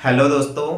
Hello दोस्तों,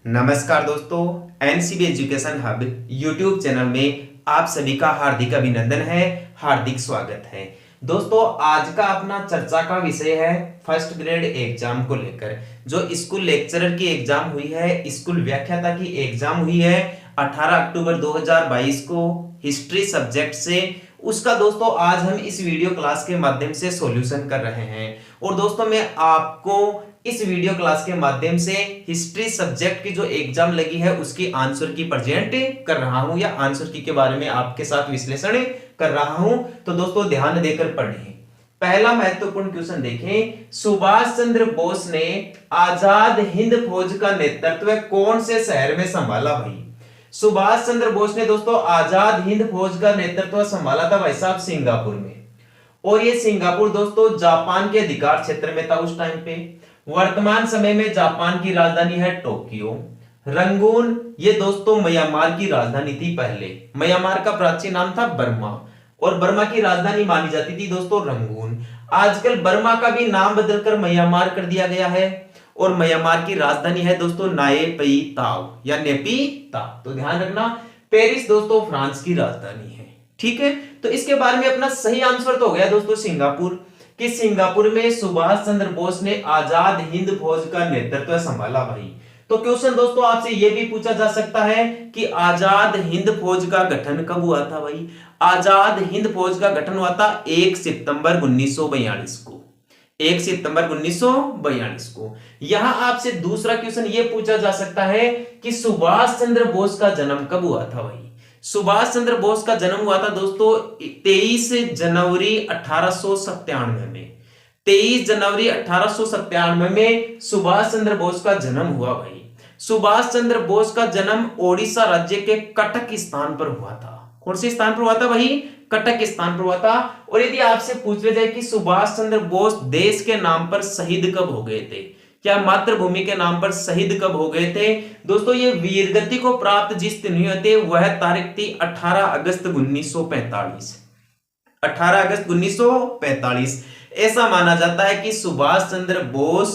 नमस्कार दोस्तों। NCB education hub YouTube channel में आप सभी का हार्दिक अभिनंदन है, हार्दिक स्वागत है। दोस्तों, आज का अपना चर्चा का विषय है फर्स्ट ग्रेड एग्जाम को लेकर। जो स्कूल लेक्चरर की एग्जाम हुई है, स्कूल व्याख्याता की एग्जाम हुई है 18 अक्टूबर 2022 को हिस्ट्री सब्जेक्ट से, उसका दोस्तों आज हम इस वीडियो क्लास के माध्यम से सॉल्यूशन कर रहे हैं। और दोस्तों, मैं आपको इस वीडियो क्लास के माध्यम से हिस्ट्री सब्जेक्ट की जो एग्जाम लगी है उसकी आंसर की प्रेजेंट कर रहा हूं, या आंसर की के बारे में आपके साथ विश्लेषण कर रहा हूं। तो दोस्तों, ध्यान देकर पढ़ें। पहला महत्वपूर्ण क्वेश्चन देखें, सुभाष चंद्र बोस ने आजाद हिंद फौज का नेतृत्व कौन से शहर में संभाला भाई? सुभाष चंद्र बोस ने दोस्तों आजाद हिंद फौज का नेतृत्व संभाला था भाई साहब सिंगापुर में। और ये सिंगापुर दोस्तों जापान के अधिकार क्षेत्र में था उस टाइम पे। वर्तमान समय में जापान की राजधानी है टोक्यो। रंगून ये दोस्तों म्यांमार की राजधानी थी पहले। म्यांमार का प्राचीन नाम था बर्मा, और बर्मा की राजधानी मानी जाती थी दोस्तों रंगून। आजकल बर्मा का भी नाम बदलकर म्यांमार कर दिया गया है, और म्यांमार की राजधानी है दोस्तों नायपी ताव या नेपी ताव। तो ध्यान रखना, पेरिस दोस्तों फ्रांस की राजधानी है। ठीक है, तो इसके बारे में अपना सही आंसर तो हो गया दोस्तों सिंगापुर, कि सिंगापुर में सुभाष चंद्र बोस ने आजाद हिंद फौज का नेतृत्व संभाला भाई। तो क्वेश्चन दोस्तों आपसे यह भी पूछा जा सकता है कि आजाद हिंद फौज का गठन कब हुआ था भाई? आजाद हिंद फौज का गठन हुआ था 1 सितंबर 1942 को। 1 सितंबर 1942 को। यहां आपसे दूसरा क्वेश्चन यह पूछा जा सकता है कि सुभाष चंद्र बोस का जन्म कब हुआ था भाई? सुभाष चंद्र बोस का जन्म हुआ था दोस्तों 23 जनवरी 1897 में। 23 जनवरी 1897 में सुभाष चंद्र बोस का जन्म हुआ भाई। सुभाष चंद्र बोस का जन्म ओडिशा राज्य के कटक स्थान पर हुआ था। कौन से स्थान पर हुआ था भाई? कटक स्थान पर हुआ था। और यदि आपसे पूछा जाए कि सुभाष चंद्र बोस देश के नाम पर शहीद कब हो गए थे, क्या मातृभूमि के नाम पर शहीद कब हो गए थे? दोस्तों, ये वीरगति को प्राप्त जिस दिन हुए थे वह तारीख थी 18 अगस्त 1945। 18 अगस्त 1945। ऐसा माना जाता है कि सुभाष चंद्र बोस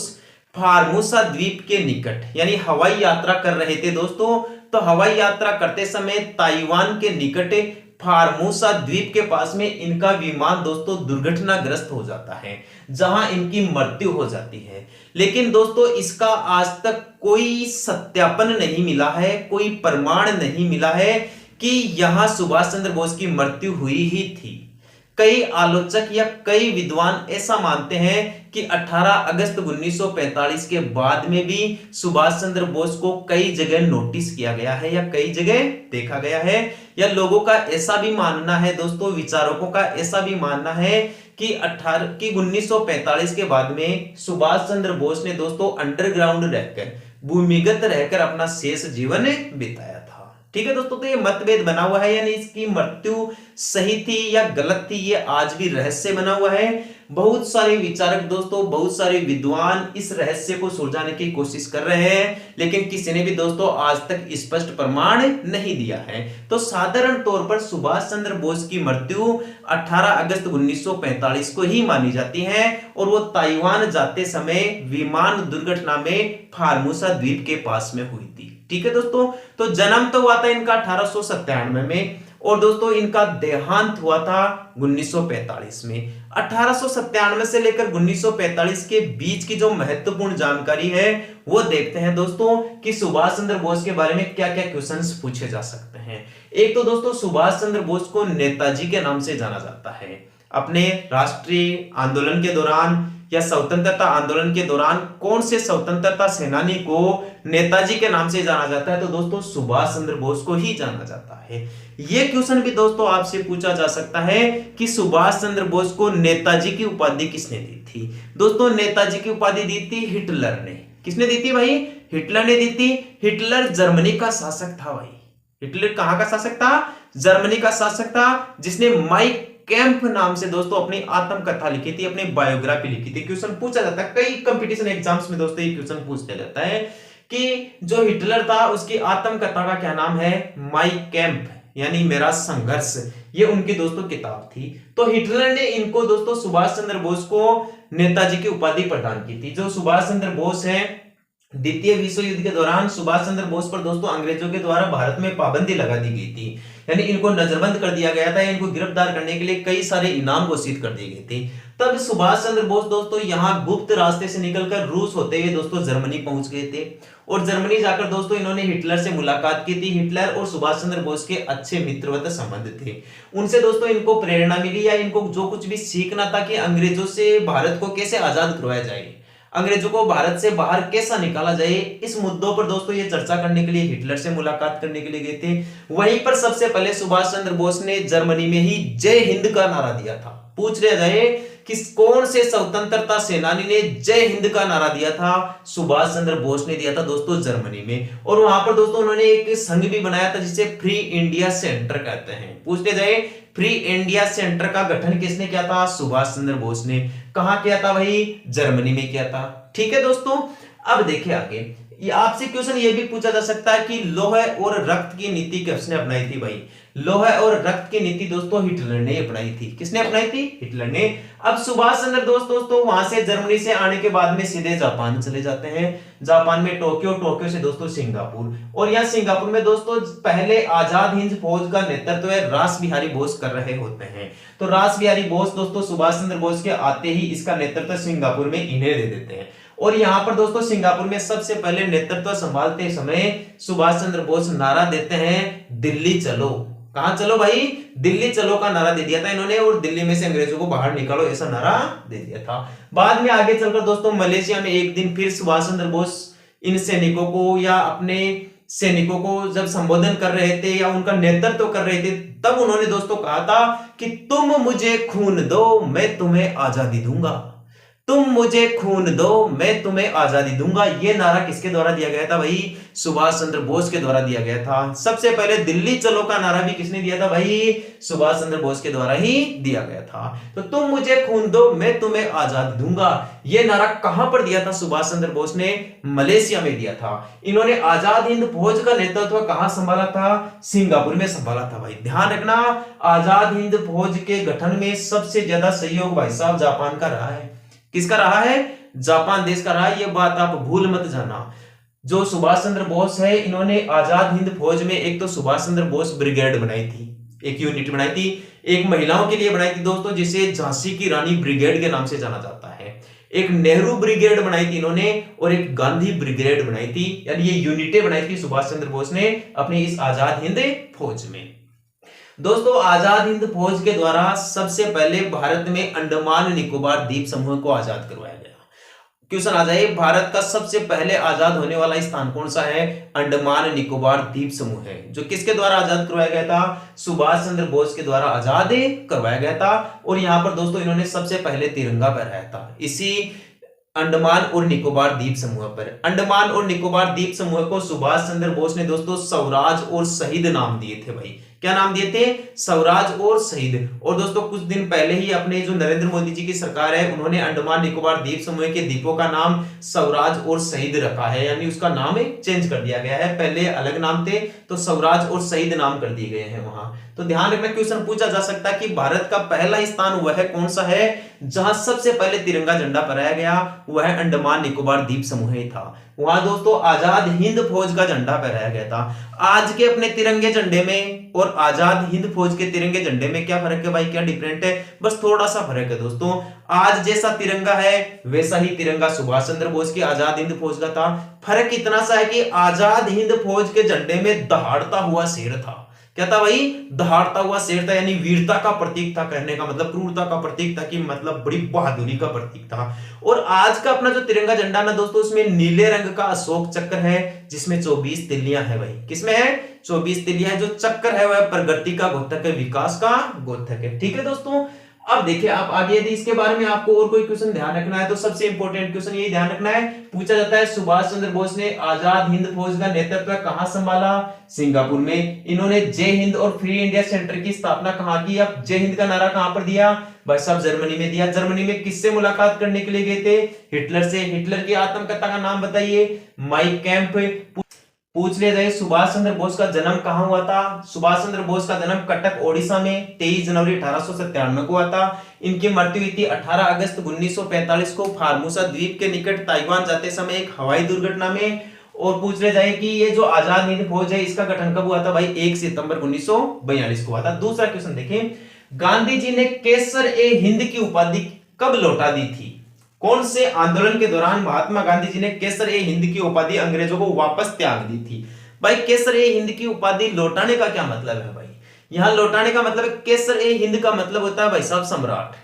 फार्मूसा द्वीप के निकट यानी हवाई यात्रा कर रहे थे दोस्तों। तो हवाई यात्रा करते समय ताइवान के निकट फार्मूसा द्वीप के पास में इनका विमान दोस्तों दुर्घटनाग्रस्त हो जाता है, जहां इनकी मृत्यु हो जाती है। लेकिन दोस्तों इसका आज तक कोई सत्यापन नहीं मिला है, कोई प्रमाण नहीं मिला है कि यहां सुभाष चंद्र बोस की मृत्यु हुई ही थी। कई आलोचक या कई विद्वान ऐसा मानते हैं कि 18 अगस्त 1945 के बाद में भी सुभाष चंद्र बोस को कई जगह नोटिस किया गया है या कई जगह देखा गया है, या लोगों का ऐसा भी मानना है दोस्तों, विचारकों का ऐसा भी मानना है कि 1945 के बाद में सुभाष चंद्र बोस ने दोस्तों अंडरग्राउंड रहकर, भूमिगत रहकर अपना शेष जीवन बिताया था। ठीक है दोस्तों, तो ये मतभेद बना हुआ है, यानी इसकी मृत्यु सही थी या गलत थी, ये आज भी रहस्य बना हुआ है। बहुत सारे विचारक दोस्तों, बहुत सारे विद्वान इस रहस्य को सुलझाने की कोशिश कर रहे हैं, लेकिन किसी ने भी दोस्तों आज तक स्पष्ट प्रमाण नहीं दिया है। तो साधारण तौर पर सुभाष चंद्र बोस की मृत्यु 18 अगस्त 1945 को ही मानी जाती है, और वो ताइवान जाते समय विमान दुर्घटना में फार्मूसा द्वीप के पास में हुई थी। ठीक है दोस्तों, तो जन्म तो हुआ था इनका 1897 में, और दोस्तों इनका देहांत हुआ था 1945 में। 1897 से लेकर 1945 के बीच की जो महत्वपूर्ण जानकारी है वो देखते हैं दोस्तों, कि सुभाष चंद्र बोस के बारे में क्या क्या क्वेश्चंस पूछे जा सकते हैं। एक तो दोस्तों सुभाष चंद्र बोस को नेताजी के नाम से जाना जाता है। अपने राष्ट्रीय आंदोलन के दौरान या स्वतंत्रता आंदोलन के दौरान कौन से स्वतंत्रता सेनानी को नेताजी के नाम से जाना जाता है? तो दोस्तों सुभाष चंद्र बोस को ही जाना जाता है। यह क्वेश्चन भी दोस्तों आपसे पूछा जा सकता है कि सुभाष चंद्र बोस को नेताजी की उपाधि किसने दी थी? दोस्तों नेताजी की उपाधि दी थी हिटलर ने। किसने दी थी भाई? हिटलर ने दी थी। हिटलर जर्मनी का शासक था भाई। हिटलर कहां का शासक था? जर्मनी का शासक था, जिसने माइक कैंप नाम से दोस्तों अपनी आत्मकथा लिखी थी, अपनी बायोग्राफी लिखी थी। क्वेश्चन पूछा जाता है कई कंपटीशन एग्जाम्स में दोस्तों, ये क्वेश्चन पूछा जाता है कि जो हिटलर था उसकी आत्मकथा का क्या नाम है? माइक कैंप यानी मेरा संघर्ष। ये उनकी दोस्तों किताब थी। तो हिटलर ने इनको दोस्तों सुभाष चंद्र बोस को नेताजी की उपाधि प्रदान की थी। जो सुभाष चंद्र बोस हैं द्वितीय विश्व युद्ध के दौरान सुभाष चंद्र बोस पर दोस्तों अंग्रेजों के द्वारा भारत में पाबंदी लगा दी गई थी, यानी इनको नजरबंद कर दिया गया था। इनको गिरफ्तार करने के लिए कई सारे इनाम घोषित कर दिए गए थे। तब सुभाष चंद्र बोस दोस्तों यहाँ गुप्त रास्ते से निकलकर रूस होते हुए दोस्तों जर्मनी पहुंच गए थे, और जर्मनी जाकर दोस्तों इन्होंने हिटलर से मुलाकात की थी। हिटलर और सुभाष चंद्र बोस के अच्छे मित्रवत संबंध थे। उनसे दोस्तों इनको प्रेरणा मिली, या इनको जो कुछ भी सीखना था कि अंग्रेजों से भारत को कैसे आजाद करवाया जाए, अंग्रेजों को भारत से बाहर कैसा निकाला जाए, इस मुद्दों पर दोस्तों ये चर्चा करने के लिए हिटलर से मुलाकात करने के लिए गए थे। वहीं पर सबसे पहले सुभाष चंद्र बोस ने जर्मनी में ही जय हिंद का नारा दिया था। पूछ लिया जाए कि कौन से स्वतंत्रता सेनानी ने जय हिंद का नारा दिया था, सुभाष चंद्र बोस ने दिया था दोस्तों जर्मनी में। और वहां पर दोस्तों उन्होंने एक संघ भी बनाया था जिसे फ्री इंडिया सेंटर कहते हैं। पूछ लिया जाए फ्री इंडिया सेंटर का गठन किसने किया था, सुभाष चंद्र बोस ने। कहां किया था भाई, जर्मनी में किया था। ठीक है दोस्तों, अब देखिए आगे आपसे क्वेश्चन ये भी पूछा जा सकता है कि लौह और रक्त की नीति किसने अपनाई थी भाई। लौह और रक्त की नीति दोस्तों हिटलर ने अपनाई थी। किसने अपनाई थी, हिटलर ने। अब सुभाष चंद्र बोस दोस्तों वहां से जर्मनी से आने के बाद में सीधे जापान चले जाते हैं। जापान में टोक्यो, टोक्यो से दोस्तों सिंगापुर, और यहाँ सिंगापुर में दोस्तों पहले आजाद हिंद फौज का नेतृत्व रास बिहारी बोस कर रहे होते हैं। तो रास बिहारी बोस दोस्तों सुभाष चंद्र बोस के आते ही इसका नेतृत्व सिंगापुर में इन्हें दे देते हैं। और यहां पर दोस्तों सिंगापुर में सबसे पहले नेतृत्व संभालते समय सुभाष चंद्र बोस नारा देते हैं दिल्ली चलो। कहां चलो भाई, दिल्ली चलो का नारा दे दिया था इन्होंने, और दिल्ली में से अंग्रेजों को बाहर निकालो ऐसा नारा दे दिया था। बाद में आगे चलकर दोस्तों मलेशिया में एक दिन फिर सुभाष चंद्र बोस इन सैनिकों को या अपने सैनिकों को जब संबोधन कर रहे थे या उनका नेतृत्व कर रहे थे, तब उन्होंने दोस्तों कहा था कि तुम मुझे खून दो मैं तुम्हें आजादी दूंगा, तुम मुझे खून दो मैं तुम्हें आजादी दूंगा। यह नारा किसके द्वारा दिया गया था भाई, सुभाष चंद्र बोस के द्वारा दिया गया था। सबसे पहले दिल्ली चलो का नारा भी किसने दिया था भाई, सुभाष चंद्र बोस के द्वारा ही दिया गया था। तो तुम मुझे खून दो मैं तुम्हें आजादी दूंगा, यह नारा कहां पर दिया था सुभाष चंद्र बोस ने, मलेशिया में दिया था। इन्होंने आजाद हिंद फौज का नेतृत्व कहां संभाला था, सिंगापुर में संभाला था भाई। ध्यान रखना, आजाद हिंद फौज के गठन में सबसे ज्यादा सहयोग भाई साहब जापान का रहा है। किसका रहा है, जापान देश का रहा है, यह बात आप भूल मत जाना। जो सुभाष चंद्र बोस है इन्होंने आजाद हिंद फौज में एक तो सुभाष चंद्र बोस ब्रिगेड बनाई थी, एक यूनिट बनाई थी, एक महिलाओं के लिए बनाई थी दोस्तों जिसे झांसी की रानी ब्रिगेड के नाम से जाना जाता है। एक नेहरू ब्रिगेड बनाई थी इन्होंने, और एक गांधी ब्रिगेड बनाई थी, यानी ये यूनिटें बनाई थी सुभाष चंद्र बोस ने अपनी इस आजाद हिंद फौज में। दोस्तों आजाद हिंद फौज के द्वारा सबसे पहले भारत में अंडमान निकोबार द्वीप समूह को आजाद करवाया गया। क्वेश्चन आ जाए भारत का सबसे पहले आजाद होने वाला स्थान कौन सा है, अंडमान निकोबार द्वीप समूह है, जो किसके द्वारा आजाद करवाया गया था, सुभाष चंद्र बोस के द्वारा आजाद करवाया गया था। और यहां पर दोस्तों इन्होंने सबसे पहले तिरंगा फहराया था इसी अंडमान और निकोबार द्वीप समूह पर। अंडमान और निकोबार द्वीप समूह को सुभाष चंद्र बोस ने दोस्तों स्वराज और शहीद नाम दिए थे भाई। क्या नाम दिए थे, स्वराज और शहीद। और दोस्तों कुछ दिन पहले ही अपने जो नरेंद्र मोदी जी की सरकार है उन्होंने अंडमान निकोबार द्वीप समूह के द्वीपों का नाम स्वराज और शहीद रखा है, यानी उसका नाम चेंज कर दिया गया है। पहले अलग नाम थे तो स्वराज और शहीद नाम कर दिए गए हैं वहां। तो ध्यान रखना, क्वेश्चन पूछा जा सकता है कि भारत का पहला स्थान वह कौन सा है जहां सबसे पहले तिरंगा झंडा फहराया गया, वह अंडमान निकोबार द्वीप समूह ही था। वहां दोस्तों आजाद हिंद फौज का झंडा फहराया गया था। आज के अपने तिरंगे झंडे में और आजाद हिंद फौज के तिरंगे झंडे में क्या फर्क है भाई, क्या डिफरेंट है, बस थोड़ा सा फर्क है दोस्तों। आज जैसा तिरंगा है वैसा ही तिरंगा सुभाष चंद्र बोस की आजाद हिंद फौज का था। फर्क इतना सा है कि आजाद हिंद फौज के झंडे में दहाड़ता हुआ शेर था। क्या था भाई, दहाड़ता हुआ शेर था, यानी वीरता का प्रतीक था। कहने का मतलब क्रूरता का प्रतीक था, कि मतलब बड़ी बहादुरी का प्रतीक था। और आज का अपना जो तिरंगा झंडा ना दोस्तों, उसमें नीले रंग का अशोक चक्र है जिसमें 24 तिल्लियां है भाई। किसमें है, 24 तिल्लियां है। जो चक्र है वह प्रगति का द्योतक है, विकास का द्योतक है। ठीक है दोस्तों, अब देखिए आप आगे यदि इसके बारे में आपको और कोई क्वेश्चन ध्यान रखना है तो सबसे इंपॉर्टेंट क्वेश्चन यही ध्यान रखना है, पूछा जाता है सुभाष चंद्र बोस ने आजाद हिंद फौज का नेतृत्व कहां संभाला, सिंगापुर में। इन्होंने जय हिंद और फ्री इंडिया सेंटर की स्थापना कहां की, अब जय हिंद का नारा कहां पर दिया भाई साहब, जर्मनी में दिया। जर्मनी में किससे मुलाकात करने के लिए गए थे, हिटलर से। हिटलर की आत्मकथा का नाम बताइए, माई कैंप। पूछ लिया जाए सुभाष चंद्र बोस का जन्म कहां हुआ था। सुभाष चंद्र बोस का जन्म कटक ओडिशा में 23 जनवरी 1897 को हुआ था। इनकी मृत्यु हुई थी 18 अगस्त 1945 को फार्मूसा द्वीप के निकट ताइवान जाते समय एक हवाई दुर्घटना में। और पूछ ले जाए कि ये जो आजाद हिंद फौज है इसका गठन कब हुआ था भाई, 1 सितंबर 1942 को हुआ था। दूसरा क्वेश्चन देखें, गांधी जी ने केसर ए हिंद की उपाधि कब लौटा दी थी। कौन से आंदोलन के दौरान महात्मा गांधी जी ने केसर ए हिंद की उपाधि अंग्रेजों को वापस त्याग दी थी। भाई केसर ए हिंद की उपाधि लौटाने का क्या मतलब है भाई, यहां लौटाने का मतलब है, केसर ए हिंद का मतलब होता है भाई साहब सम्राट।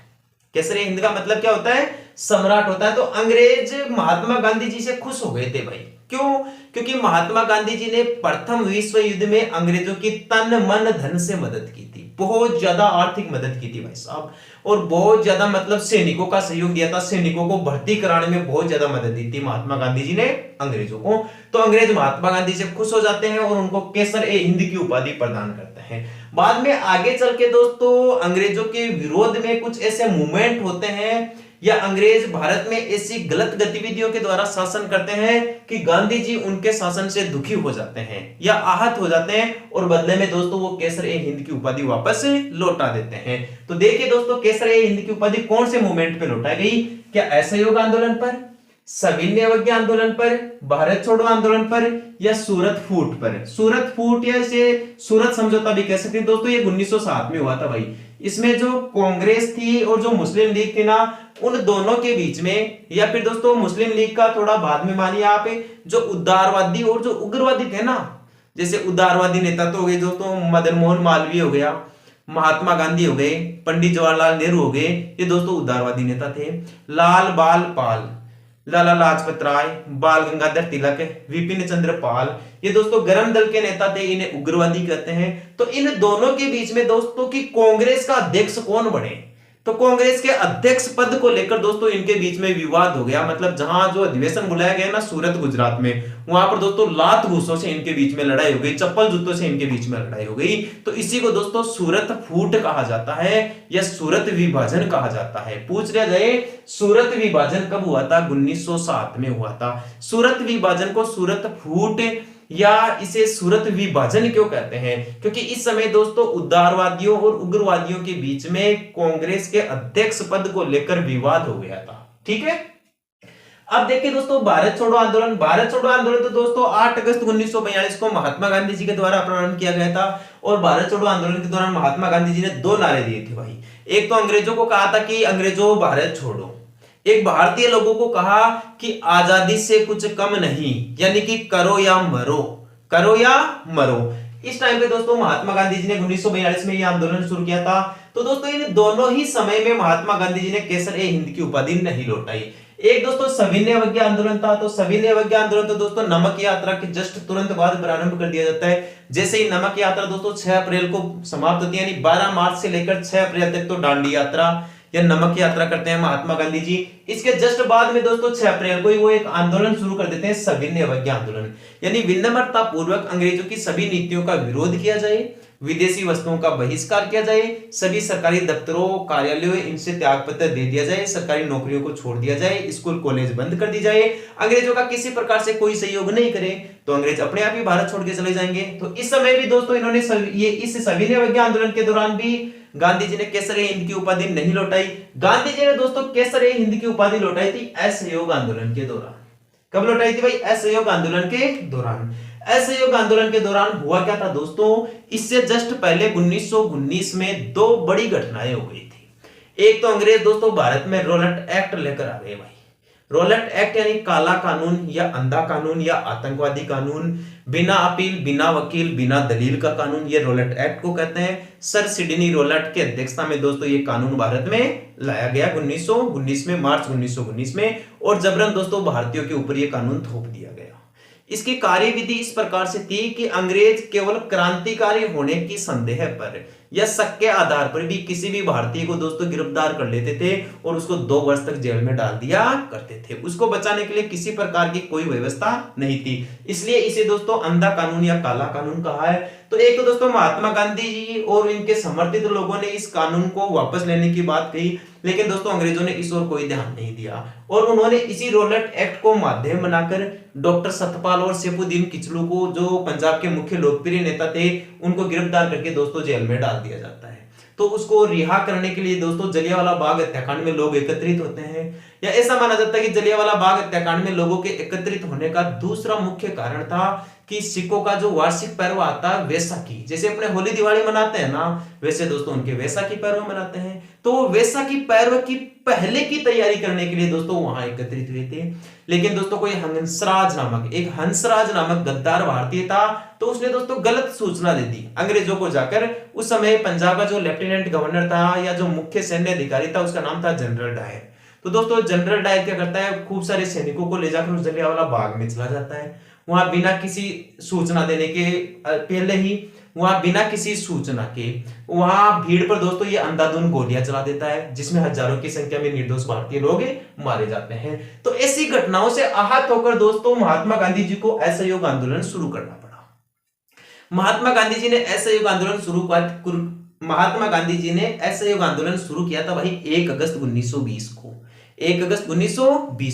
केसर ए हिंद का मतलब क्या होता है, सम्राट होता है। तो अंग्रेज महात्मा गांधी जी से खुश हो गए थे भाई, क्यों, क्योंकि महात्मा गांधी जी ने प्रथम विश्व युद्ध में अंग्रेजों की तन मन धन से मदद की थी, बहुत ज्यादा आर्थिक मदद की थी भाई साहब, और बहुत ज्यादा मतलब सैनिकों का सहयोग दिया था, सैनिकों को भर्ती कराने में बहुत ज्यादा मदद दी थी महात्मा गांधी जी ने अंग्रेजों को। तो अंग्रेज महात्मा गांधी से खुश हो जाते हैं और उनको केसर ए हिंद की उपाधि प्रदान करते हैं। बाद में आगे चल के दोस्तों अंग्रेजों के विरोध में कुछ ऐसे मूवमेंट होते हैं या अंग्रेज भारत में ऐसी गलत गतिविधियों के द्वारा शासन करते हैं कि गांधी जी उनके शासन से दुखी हो जाते हैं या आहत हो जाते हैं, और बदले में दोस्तों वो केसर ए हिंद की उपाधि वापस लौटा देते हैं। तो देखिए दोस्तों केसर ए हिंद की उपाधि कौन से मूवमेंट पे लौटाई गई, क्या असहयोग आंदोलन पर, सविनय अवज्ञा आंदोलन पर, भारत छोड़ो आंदोलन पर, या सूरत फूट पर। सूरत फूट या इसे सूरत समझौता भी कह सकते हैं दोस्तों, ये 1907 में हुआ था भाई। इसमें जो कांग्रेस थी और जो मुस्लिम लीग थी ना, उन दोनों के बीच में, या फिर दोस्तों मुस्लिम लीग का थोड़ा बाद में मानिए आप, जो उदारवादी और जो उग्रवादी थे ना, जैसे उदारवादी नेता तो हो गए दोस्तों मदन मोहन मालवीय हो गया, महात्मा गांधी हो गए, पंडित जवाहरलाल नेहरू हो गए, ये दोस्तों उदारवादी नेता थे। लाल बाल पाल, लाला लाजपत राय, बाल गंगाधर तिलक, विपिन चंद्र पाल, ये दोस्तों गरम दल के नेता थे, इन्हें उग्रवादी कहते हैं। तो इन दोनों के बीच में दोस्तों की कांग्रेस का अध्यक्ष कौन बने, तो कांग्रेस के अध्यक्ष पद को लेकर दोस्तों इनके बीच में विवाद हो गया। मतलब जहां जो अधिवेशन बुलाया गया ना सूरत गुजरात में, वहां पर दोस्तों लात घूसों से इनके बीच में लड़ाई हो गई, चप्पल जूतों से इनके बीच में लड़ाई हो गई। तो इसी को दोस्तों सूरत फूट कहा जाता है या सूरत विभाजन कहा जाता है। पूछ लिया जाए सूरत विभाजन कब हुआ था, 1907 में हुआ था। सूरत विभाजन को सूरत फूट या इसे सूरत विभाजन क्यों कहते हैं, क्योंकि इस समय दोस्तों उदारवादियों और उग्रवादियों के बीच में कांग्रेस के अध्यक्ष पद को लेकर विवाद हो गया था। ठीक है, अब देखिए दोस्तों भारत छोड़ो आंदोलन। भारत छोड़ो आंदोलन तो दोस्तों 8 अगस्त 1942 को महात्मा गांधी जी के द्वारा प्रारंभ किया गया था। और भारत छोड़ो आंदोलन के दौरान महात्मा गांधी जी ने 2 नारे दिए थे भाई। एक तो अंग्रेजों को कहा था कि अंग्रेजों भारत छोड़ो, एक भारतीय लोगों को कहा कि आजादी से कुछ कम नहीं, यानी कि करो या मरो, करो या मरो। इस टाइम पे दोस्तों महात्मा गांधी जी ने 1942 में यह आंदोलन शुरू किया था। तो दोस्तों इन दोनों ही समय में महात्मा गांधी जी ने केसर ए हिंद की उपाधि नहीं लौटाई। एक दोस्तों सविनय अवज्ञा आंदोलन था। तो सविनय अवज्ञा आंदोलन तो दोस्तों नमक यात्रा के जस्ट तुरंत बाद प्रारंभ कर दिया जाता है। जैसे ही नमक यात्रा दोस्तों 6 अप्रैल को समाप्त होती है, यानी 12 मार्च से लेकर 6 अप्रैल तक तो दांडी यात्रा या नमक यात्रा करते हैं महात्मा गांधी जी। इसके जस्ट बाद में दोस्तों 6 अप्रैल को ही वो एक आंदोलन शुरू कर देते हैं, सविनय अवज्ञा आंदोलन, यानी विनम्रता पूर्वक अंग्रेजों की सभी नीतियों का विरोध किया जाए, विदेशी वस्तुओं का बहिष्कार किया जाए, सभी सरकारी दफ्तरों कार्यालयों इनसे त्याग पत्र दे दिया जाए, सरकारी नौकरियों को छोड़ दिया जाए, स्कूल कॉलेज बंद कर दी जाए, अंग्रेजों का किसी प्रकार से कोई सहयोग नहीं करे तो अंग्रेज अपने आप ही भारत छोड़ के चले जाएंगे। तो इस समय भी दोस्तों इन्होंने इस सविनय अवज्ञा आंदोलन के दौरान भी गांधी जी ने केसर ए हिंद की उपाधि नहीं लौटाई। गांधी जी ने दोस्तों केसर ए हिंद की उपाधि लौटाई थी असहयोग आंदोलन के दौरान। कब लौटाई थी भाई, असहयोग आंदोलन के दौरान। असहयोग आंदोलन के दौरान हुआ क्या था दोस्तों, इससे जस्ट पहले 1919 में 2 बड़ी घटनाएं हो गई थी। एक तो अंग्रेज दोस्तों भारत में रोलट एक्ट लेकर आ गए भाई। रोलट एक्ट यानी काला कानून या अंधा कानून या आतंकवादी कानून, बिना अपील, बिना वकील, बिना दलील का कानून, ये रोलट एक्ट को कहते हैं। सर सिडनी रोलट की अध्यक्षता में दोस्तों ये कानून भारत में लाया गया 1919 में, मार्च 1919 में, और जबरन दोस्तों भारतीयों के ऊपर ये कानून थोप दिया गया। इसकी कार्यविधि इस प्रकार से थी कि अंग्रेज केवल क्रांतिकारी होने की संदेह पर या शक के आधार पर भी किसी भी भारतीय को दोस्तों गिरफ्तार कर लेते थे और उसको 2 वर्ष तक जेल में डाल दिया करते थे। उसको बचाने के लिए किसी प्रकार की कोई व्यवस्था नहीं थी, इसलिए इसे दोस्तों अंधा कानून या काला कानून कहा है। तो एक तो दोस्तों महात्मा गांधी जी और इनके समर्थित लोगों ने इस कानून को वापस लेने की बात कही, लेकिन दोस्तों अंग्रेजों ने इस ओर कोई ध्यान नहीं दिया और उन्होंने इसी रॉलेट एक्ट को माध्यम बनाकर डॉक्टर सतपाल और सैफुद्दीन किचलू को, जो पंजाब के मुख्य लोकप्रिय नेता थे, उनको गिरफ्तार करके दोस्तों जेल में डाल दिया जाता है। तो उसको रिहा करने के लिए दोस्तों जलियांवाला बाग हत्याकांड में लोग एकत्रित होते हैं, या ऐसा माना जाता है कि जलियांवाला बाग हत्याकांड में लोगों के एकत्रित होने का दूसरा मुख्य कारण था कि सिखों का जो वार्षिक पर्व आता है वैसाखी, जैसे अपने होली दिवाली मनाते हैं ना, वैसे दोस्तों उनके वैसाखी पर्व मनाते हैं। तो वैसाखी पर्व की पहले की तैयारी करने के लिए दोस्तों वहां एकत्रित हुए थे। लेकिन दोस्तों कोई हंसराज नामक गद्दार भारतीय था, तो उसने दोस्तों गलत सूचना दे दी अंग्रेजों को जाकर। उस समय पंजाब का जो लेफ्टिनेंट गवर्नर था या जो मुख्य सैन्य अधिकारी था, उसका नाम था जनरल डायर। तो दोस्तों जनरल डायर क्या करता है, खूब सारे सैनिकों को ले जाकर उस जलियांवाला बाग में चला जाता है। वहां बिना किसी सूचना देने के पहले ही बिना किसी सूचना के वहां भीड़ पर दोस्तों ये अंधाधुंध गोलियां चला देता है, जिसमें हजारों की संख्या में निर्दोष भारतीय लोग मारे जाते हैं। तो ऐसी घटनाओं से आहत होकर दोस्तों महात्मा गांधी जी को असहयोग आंदोलन शुरू करना पड़ा। महात्मा गांधी जी ने असहयोग आंदोलन शुरू किया था भाई 1 अगस्त 1920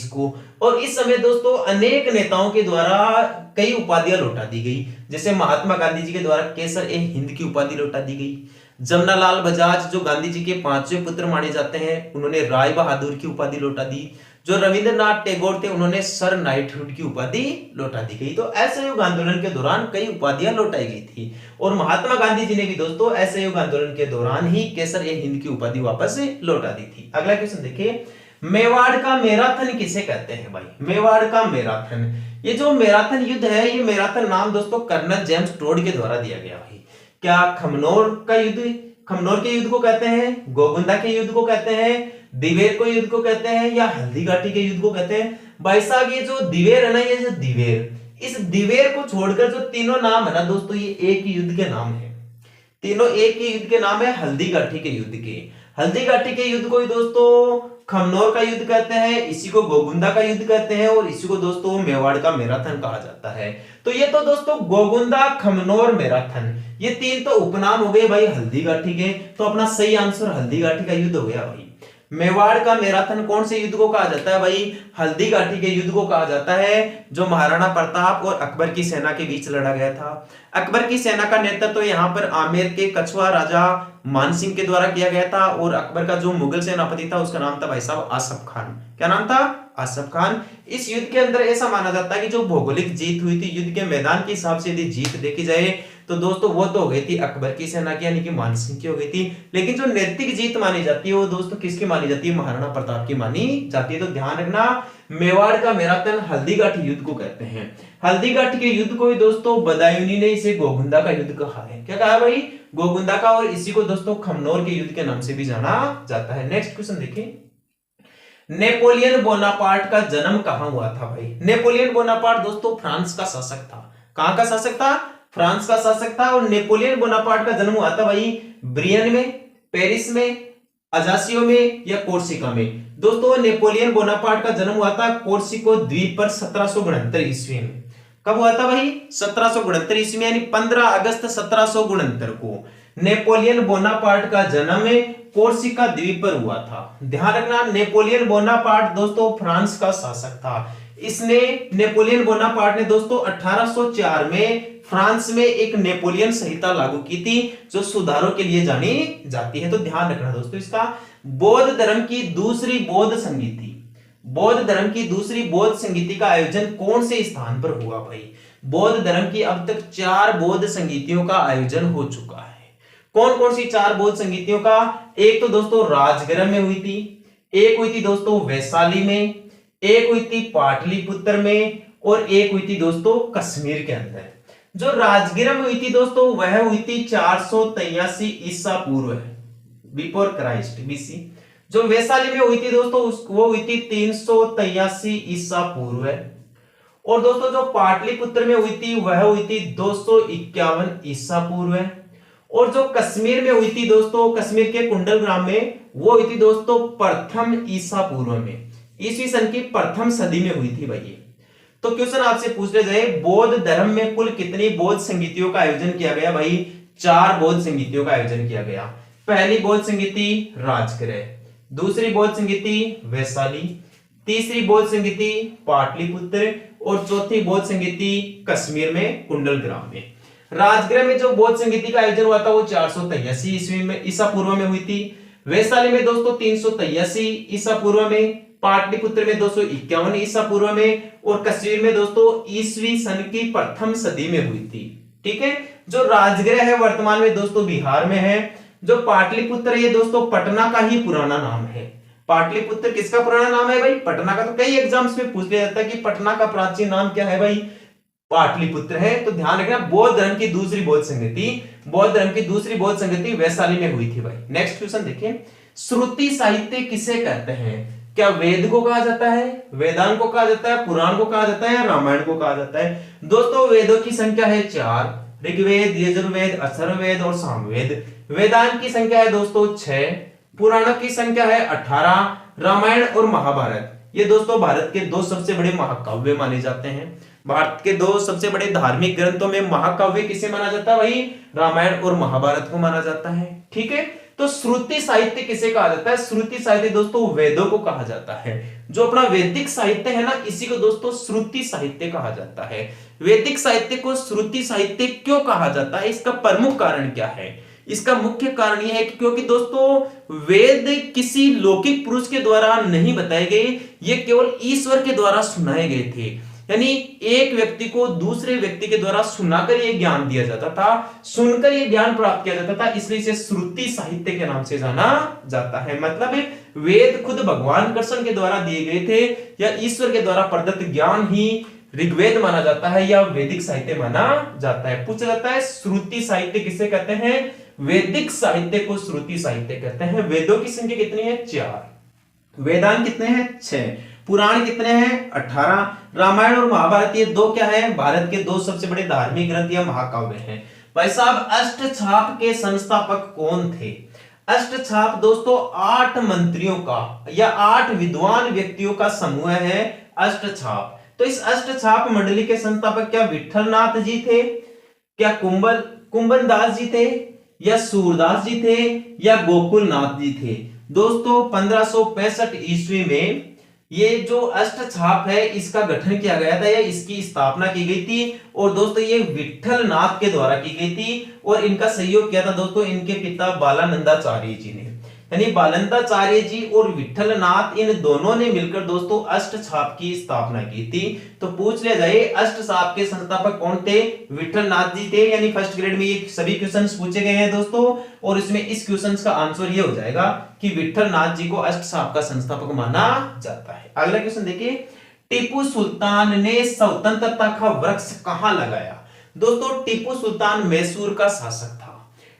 को। और इस समय दोस्तों अनेक नेताओं के द्वारा कई उपाधियां लौटा दी गई, जैसे महात्मा गांधी जी के द्वारा केसर ए हिंद की उपाधि लौटा दी गई। जमनालाल बजाज जो गांधी जी के 5वें पुत्र माने जाते हैं, उन्होंने राय बहादुर की उपाधि लौटा दी। जो रविंद्रनाथ टैगोर थे, उन्होंने सर नाइटहुड की उपाधि लौटा दी गई। तो असहयोग आंदोलन के दौरान कई उपाधियां लौटाई गई थी और महात्मा गांधी जी ने भी दोस्तों असहयोग आंदोलन के दौरान ही केसर ए हिंद की उपाधि वापस लौटा दी थी। अगला क्वेश्चन देखिए, मेवाड़ का मैराथन किसे कहते हैं भाई? मेवाड़ का मैराथन, ये जो मैराथन युद्ध है, ये मैराथन नाम दोस्तों कर्नल जेम्स टोड के द्वारा दिया गया भाई। क्या खमनोर के युद्ध को कहते हैं, गोगुंदा के युद्ध को कहते हैं, दिवेर को युद्ध को कहते हैं, या हल्दी घाटी के युद्ध को कहते हैं? भाई साहब ये जो दिवेर है ना, ये जो दिवेर, इस दिवेर को छोड़कर जो तीनों नाम है ना दोस्तों, ये एक ही युद्ध के नाम है। तीनों एक ही युद्ध के नाम है, हल्दी घाटी के युद्ध के। हल्दी घाटी के युद्ध को दोस्तों खमनोर का युद्ध कहते हैं, इसी को गोगुंदा का युद्ध कहते हैं और इसी को दोस्तों मेवाड़ का मैराथन कहा जाता है। तो ये तो दोस्तों गोगुंदा, खमनोर, मैराथन, ये 3 तो उपनाम हो गए भाई हल्दी घाटी के। तो अपना सही आंसर हल्दी घाटी का युद्ध हो गया भाई। मेवाड़ का मैराथन कौन से युद्ध को कहा जाता है भाई? हल्दी घाटी के युद्ध को कहा जाता है, जो महाराणा प्रताप और अकबर की सेना के बीच लड़ा गया था। अकबर की सेना का नेतृत्व तो यहाँ पर आमेर के कछुआ राजा मानसिंह के द्वारा किया गया था और अकबर का जो मुगल सेनापति था उसका नाम था भाई साहब आसफ खान। क्या नाम था? आसफ खान। इस युद्ध के अंदर ऐसा माना जाता है कि जो भौगोलिक जीत हुई थी युद्ध के मैदान के हिसाब से यदि जीत देखी जाए तो दोस्तों वो तो हो गई थी अकबर की सेना की, यानी कि मानसिंह की हो गई थी। लेकिन जो नैतिक जीत मानी जाती है वो दोस्तों किसकी मानी जाती है? महाराणा प्रताप की मानी जाती है। तो ध्यान रखना, मेवाड़ का मैराथन हल्दी घाटी युद्ध को कहते हैं। हल्दी घाटी के युद्ध को दोस्तों बदायूनी ने इसे गोगुंदा का युद्ध कहा है। क्या कहा भाई? गोगुंदा का। और इसी को दोस्तों खमनोर के युद्ध के नाम से भी जाना जाता है। नेक्स्ट क्वेश्चन देखिए, नेपोलियन बोनापार्ट का जन्म कहां हुआ था भाई? नेपोलियन बोनापार्ट दोस्तों फ्रांस का शासक था। कहां का शासक था? फ्रांस का शासक था। और नेपोलियन बोनापार्ट का जन्म हुआ था भाई ब्रियन में, पेरिस में, अजासियो में या कोर्सिका में। दोस्तों नेपोलियन बोनापार्ट का जन्म हुआ था कोर्सिको द्वीप पर 1769 ईस्वी में। कब हुआ था भाई? 1769 ईस्वी, यानी 15 अगस्त 1769 को नेपोलियन बोनापार्ट का जन्म कोर्सिका द्वीप पर हुआ था। ध्यान रखना, नेपोलियन बोनापार्ट दोस्तों फ्रांस का शासक था। नेपोलियन बोनापार्ट ने दोस्तों 1804 में फ्रांस में एक नेपोलियन संहिता लागू की थी जो सुधारों के लिए जानी जाती है। तो ध्यान रखना दोस्तों इसका। बौद्ध धर्म की दूसरी बौद्ध संगीति का आयोजन कौन से स्थान पर हुआ भाई? बौद्ध धर्म की अब तक 4 बौद्ध संगीतियों का आयोजन हो चुका है। कौन कौन सी 4 बौद्ध संगीतियों का? एक तो दोस्तों राजगृह में हुई थी, एक हुई थी दोस्तों वैशाली में, एक हुई थी पाटलिपुत्र में और एक हुई थी दोस्तों कश्मीर के अंदर। जो राजगृह में हुई थी दोस्तों वह हुई थी 483 ईसा पूर्व, बिफोर क्राइस्ट, बीसी। जो वैशाली में हुई थी दोस्तों वो हुई थी 383 ईसा पूर्व है। और दोस्तों जो पाटलिपुत्र में हुई थी वह हुई थी 251 ईसा पूर्व है। और जो कश्मीर में हुई थी दोस्तों, कश्मीर के कुंडल ग्राम में, वो हुई थी दोस्तों प्रथम ईसा पूर्व में, ईस्वी सन की प्रथम सदी में हुई थी भाई। तो क्वेश्चन आपसे पूछ ले जाए, बौद्ध धर्म में कुल कितनी बौद्ध संगीतियों का आयोजन किया गया भाई? 4 बौद्ध संगीतियों का आयोजन किया गया। पहली बौद्ध संगीति राजगृह, दूसरी बौद्ध संगीति वैशाली, तीसरी बौद्ध संगीति पाटलिपुत्र और चौथी बौद्ध संगीति कश्मीर में कुंडल ग्राम में। राजगृह में जो बौद्ध संगीति का आयोजन हुआ था वो 483 ईस्वी में ईसा पूर्व में हुई थी। वैशाली में दोस्तों 383 ईसा पूर्व में, पाटलिपुत्र में 251 ईसा पूर्व में और कश्मीर में दोस्तों ईस्वी सन की प्रथम सदी में हुई थी। ठीक है। जो राजगृह है वर्तमान में दोस्तों बिहार में है। जो पाटलिपुत्र ये दोस्तों पटना का ही पुराना नाम है। पाटलिपुत्र किसका पुराना नाम है भाई? पटना का। तो कई एग्जाम्स में पूछ लिया जाता है कि पटना का प्राचीन नाम क्या है भाई? पाटलिपुत्र है। तो ध्यान रखना, बौद्ध धर्म की दूसरी बौद्ध संगति वैशाली में हुई थी भाई। नेक्स्ट क्वेश्चन देखिए, श्रुति साहित्य किसे कहते हैं? क्या वेद को कहा जाता है, वेदांत को कहा जाता है, पुराण को कहा जाता है या रामायण को कहा जाता है? दोस्तों वेदों की संख्या है 4, ऋग्वेद, यजुर्वेद, अथर्ववेद और सामवेद। वेदांत की संख्या है दोस्तों 6, पुराणों की संख्या है 18, रामायण और महाभारत ये दोस्तों भारत के 2 सबसे बड़े महाकाव्य माने जाते हैं। भारत के 2 सबसे बड़े धार्मिक ग्रंथों में महाकाव्य किसे माना जाता है भाई? रामायण और महाभारत को माना जाता है। ठीक है। तो श्रुति साहित्य किसे कहा जाता है? श्रुति साहित्य दोस्तों वेदों को कहा जाता है। जो अपना वैदिक साहित्य है ना, इसी को दोस्तों श्रुति साहित्य कहा जाता है। वैदिक साहित्य को श्रुति साहित्य क्यों कहा जाता है? इसका प्रमुख कारण क्या है? इसका मुख्य कारण यह है कि क्योंकि दोस्तों वेद किसी लौकिक पुरुष के द्वारा नहीं बताए गए, ये केवल ईश्वर के द्वारा सुनाए गए थे। यानी एक व्यक्ति को दूसरे व्यक्ति के द्वारा सुनाकर ये ज्ञान दिया जाता था, सुनकर ये ज्ञान प्राप्त किया जाता था, इसलिए इसे श्रुति साहित्य के नाम से जाना जाता है। मतलब वेद खुद भगवान कृष्ण के द्वारा दिए गए थे या ईश्वर के द्वारा प्रदत्त ज्ञान ही ऋग्वेद माना जाता है या वैदिक साहित्य माना जाता है। पूछा जाता है श्रुति साहित्य किसे कहते हैं? वैदिक साहित्य को श्रुति साहित्य कहते हैं। वेदों की संख्या कितनी है? 4, वेदांत कितने हैं? 6, पुराण कितने हैं? 18, रामायण और महाभारत ये 2 क्या है? भारत के 2 सबसे बड़े धार्मिक ग्रंथ या महाकाव्य हैं। भाई साहब अष्टछाप के संस्थापक कौन थे? अष्टछाप दोस्तों 8 मंत्रियों का या 8 विद्वान व्यक्तियों का समूह है अष्टछाप। तो इस अष्टछाप मंडली के संस्थापक क्या विठलनाथ जी थे, क्या कुंभन दास जी थे, या सूरदास जी थे, या गोकुलनाथ जी थे? दोस्तों 1565 ईस्वी में ये जो अष्टछाप है इसका गठन किया गया था या इसकी स्थापना की गई थी और दोस्तों ये विठलनाथ के द्वारा की गई थी और इनका सहयोग किया था दोस्तों इनके पिता बालानंदाचार्य जी ने। यानी बालानंदाचार्य जी और विठलनाथ इन दोनों ने मिलकर दोस्तों अष्टछाप की स्थापना की थी। तो पूछ लिया जाए अष्टछाप के संस्थापक कौन थे? विठलनाथ जी थे। यानी फर्स्ट ग्रेड में ये सभी क्वेश्चंस पूछे गए हैं दोस्तों और इसमें इस क्वेश्चंस का आंसर ये हो जाएगा कि विठलनाथ जी को अष्टछाप का संस्थापक माना जाता है। अगला क्वेश्चन देखिए, टीपू सुल्तान ने स्वतंत्रता का वृक्ष कहां लगाया? दोस्तों टीपू सुल्तान मैसूर का शासक था।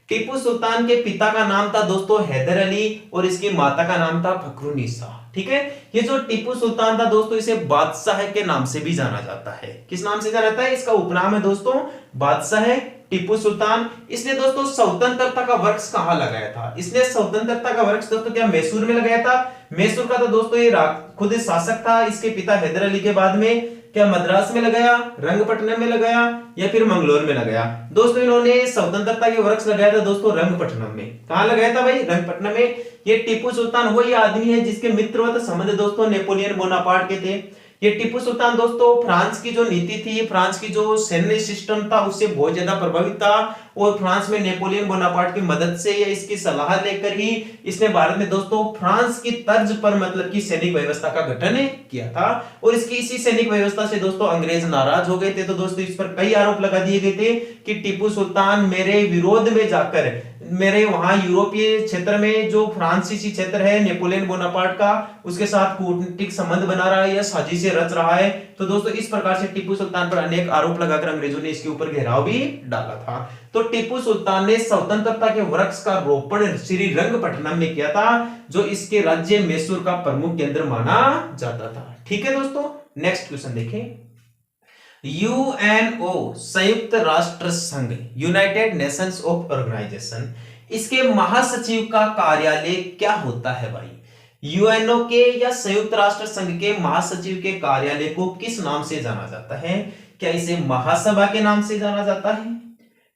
टीपू सुल्तान के पिता का नाम था दोस्तों हैदर अली और इसकी माता का नाम था फखरुन्निसा। ठीक है। ये जो टीपू सुल्तान था दोस्तों इसे बादशाह के नाम से भी जाना जाता है। किस नाम से जाना जाता है? इसका उपनाम है दोस्तों बादशाह टीपू सुल्तान। इसने दोस्तों स्वतंत्रता का वृक्ष कहां लगाया था? इसने स्वतंत्रता का वृक्ष दोस्तों क्या मैसूर में लगाया था? मैसूर का तो दोस्तों ये खुद शासक था। इसके पिता हैदर अली के बाद में क्या मद्रास में लगाया, रंगपट्टनम में लगाया या फिर मंगलोर में लगाया? दोस्तों इन्होंने स्वतंत्रता के वृक्ष लगाया था दोस्तों रंगपट्टनम में। कहां लगाया था भाई? रंगपट्टनम में। ये टीपू सुल्तान वही आदमी है जिसके मित्रवत संबंध दोस्तों नेपोलियन बोनापार्ट के थे। ये टीपू सुल्तान दोस्तों फ्रांस की जो नीति थी, फ्रांस की जो सैन्य सिस्टम था उससे बहुत ज्यादा प्रभावित था और फ्रांस में नेपोलियन बोनापार्ट की मदद से या इसकी सलाह लेकर ही इसने भारत में दोस्तों फ्रांस की तर्ज पर मतलब की सैनिक व्यवस्था का गठन किया था और इसकी इसी सैनिक व्यवस्था से दोस्तों अंग्रेज नाराज हो गए थे। तो दोस्तों इस पर कई आरोप लगा दिए गए थे कि टीपू सुल्तान मेरे विरोध में जाकर मेरे वहां यूरोपीय क्षेत्र में जो फ्रांसीसी क्षेत्र है नेपोलियन बोनापार्ट का उसके साथ कूटनीतिक संबंध बना रहा है या साजिशें रच रहा है। तो दोस्तों इस प्रकार से टीपू सुल्तान पर अनेक आरोप लगाकर अंग्रेजों ने इसके ऊपर घेराव भी डाला था। तो टीपू सुल्तान ने स्वतंत्रता के वृक्ष का रोपण श्री रंगपट्टनम में किया था जो इसके राज्य मैसूर का प्रमुख केंद्र माना जाता था। ठीक है दोस्तों, नेक्स्ट क्वेश्चन देखें। यूएनओ संयुक्त राष्ट्र संघ, यूनाइटेड नेशंस ऑफ ऑर्गेनाइजेशन, इसके महासचिव का कार्यालय क्या होता है भाई? यूएनओ के या संयुक्त राष्ट्र संघ के महासचिव के कार्यालय को किस नाम से जाना जाता है? क्या इसे महासभा के नाम से जाना जाता है?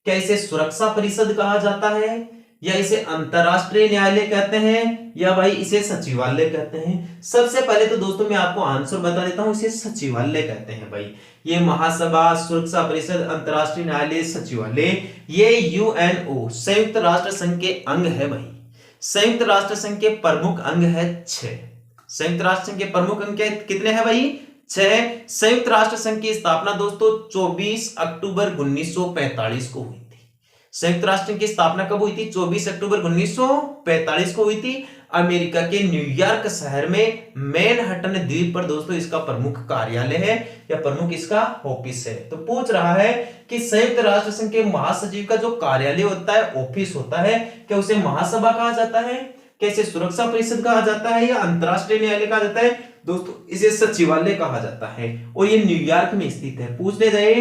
क्या इसे सुरक्षा परिषद कहा जाता है? या इसे अंतरराष्ट्रीय न्यायालय कहते हैं? या भाई इसे सचिवालय कहते हैं? सबसे पहले तो दोस्तों मैं आपको आंसर बता देता हूं, इसे सचिवालय कहते हैं भाई। ये महासभा, सुरक्षा परिषद, अंतरराष्ट्रीय न्यायालय, सचिवालय, ये यूएनओ संयुक्त राष्ट्र संघ के अंग है भाई। संयुक्त राष्ट्र संघ के प्रमुख अंग है 6। संयुक्त राष्ट्र संघ के प्रमुख अंग कितने हैं भाई? 6। संयुक्त राष्ट्र संघ की स्थापना दोस्तों 24 अक्टूबर 1945 को हुई थी। संयुक्त राष्ट्र की स्थापना कब हुई थी? 24 अक्टूबर 1945 को हुई थी। अमेरिका के न्यूयॉर्क शहर में मैनहट्टन द्वीप पर दोस्तों इसका प्रमुख कार्यालय है या प्रमुख इसका ऑफिस है। तो पूछ रहा है कि संयुक्त राष्ट्र संघ के महासचिव का जो कार्यालय होता है, ऑफिस होता है, क्या उसे महासभा कहा जाता है? क्या इसे सुरक्षा परिषद कहा जाता है या अंतरराष्ट्रीय न्यायालय कहा जाता है? दोस्तों इसे सचिवालय कहा जाता है और ये न्यूयॉर्क में स्थित है। पूछ ले जाए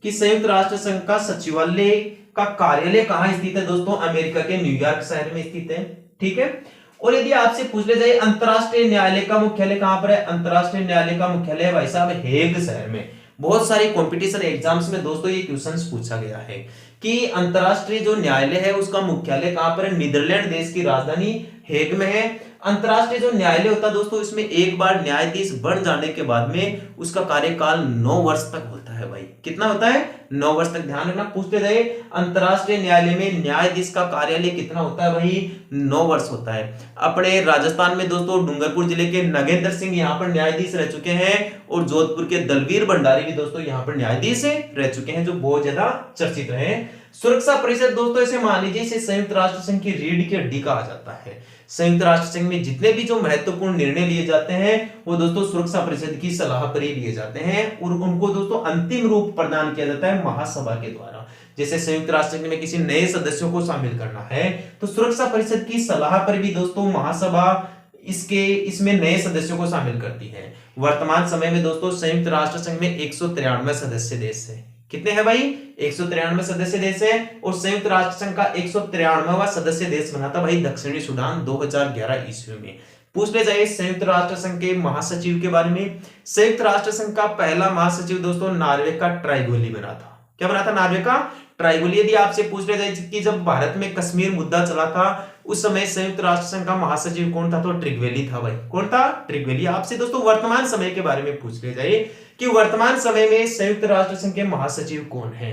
कि संयुक्त राष्ट्र संघ का सचिवालय का कार्यालय कहां स्थित है? दोस्तों अमेरिका के न्यूयॉर्क शहर में स्थित है। ठीक है। और यदि आपसे पूछ ले जाए अंतरराष्ट्रीय न्यायालय का मुख्यालय कहां पर है? अंतरराष्ट्रीय न्यायालय का मुख्यालय भाई साहब हेग शहर में। बहुत सारी कॉम्पिटिशन एग्जाम्स में दोस्तों ये क्वेश्चंस पूछा गया है कि अंतरराष्ट्रीय जो न्यायालय है उसका मुख्यालय कहां पर है? नीदरलैंड देश की राजधानी हेग में है। अंतरराष्ट्रीय जो न्यायालय होता है दोस्तों, इसमें एक बार न्यायाधीश बन जाने के बाद में उसका कार्यकाल 9 वर्ष तक होता है भाई। कितना होता है? 9 वर्ष तक। ध्यान रखना, पूछते रहे अंतरराष्ट्रीय न्यायालय में न्यायाधीश का कार्यालय कितना होता है भाई? 9 वर्ष होता है। अपने राजस्थान में दोस्तों डूंगरपुर जिले के नगेंद्र सिंह यहाँ पर न्यायाधीश रह चुके हैं और जोधपुर के दलवीर भंडारी भी दोस्तों यहाँ पर न्यायाधीश रह चुके हैं, जो बहुत ज्यादा चर्चित रहे। सुरक्षा परिषद दोस्तों इसे मान लीजिए इसे संयुक्त राष्ट्र संघ की रीढ़ की हड्डी कहा जाता है। संयुक्त राष्ट्र संघ में जितने भी जो महत्वपूर्ण निर्णय लिए जाते हैं वो दोस्तों सुरक्षा परिषद की सलाह पर ही लिए जाते हैं और उनको दोस्तों अंतिम रूप प्रदान किया जाता है महासभा के द्वारा। जैसे संयुक्त राष्ट्र संघ में किसी नए सदस्यों को शामिल करना है तो सुरक्षा परिषद की सलाह पर भी दोस्तों महासभा इसमें नए सदस्यों को शामिल करती है। वर्तमान समय में दोस्तों संयुक्त राष्ट्र संघ में 193 सदस्य देश है। कितने हैं भाई? 193 सदस्य देश है और संयुक्त राष्ट्र संघ का 193वां सदस्य देश बना था भाई दक्षिणी सूडान 2011 ईस्वी में। पूछ ले जाए संयुक्त राष्ट्र संघ के महासचिव के बारे में। संयुक्त राष्ट्र संघ का पहला महासचिव दोस्तों नॉर्वे का ट्राइगोली बना था। क्या बना था? नॉर्वे का ट्राइगोली। यदि आपसे पूछ ले जाए कि जब भारत में कश्मीर मुद्दा चला था उस समय संयुक्त राष्ट्र संघ का महासचिव कौन था? तो ट्रिगवेली था भाई। कौन था? ट्रिगवेली। आपसे दोस्तों वर्तमान समय के बारे में पूछ ले जाए कि वर्तमान समय में संयुक्त राष्ट्र संघ के महासचिव कौन है?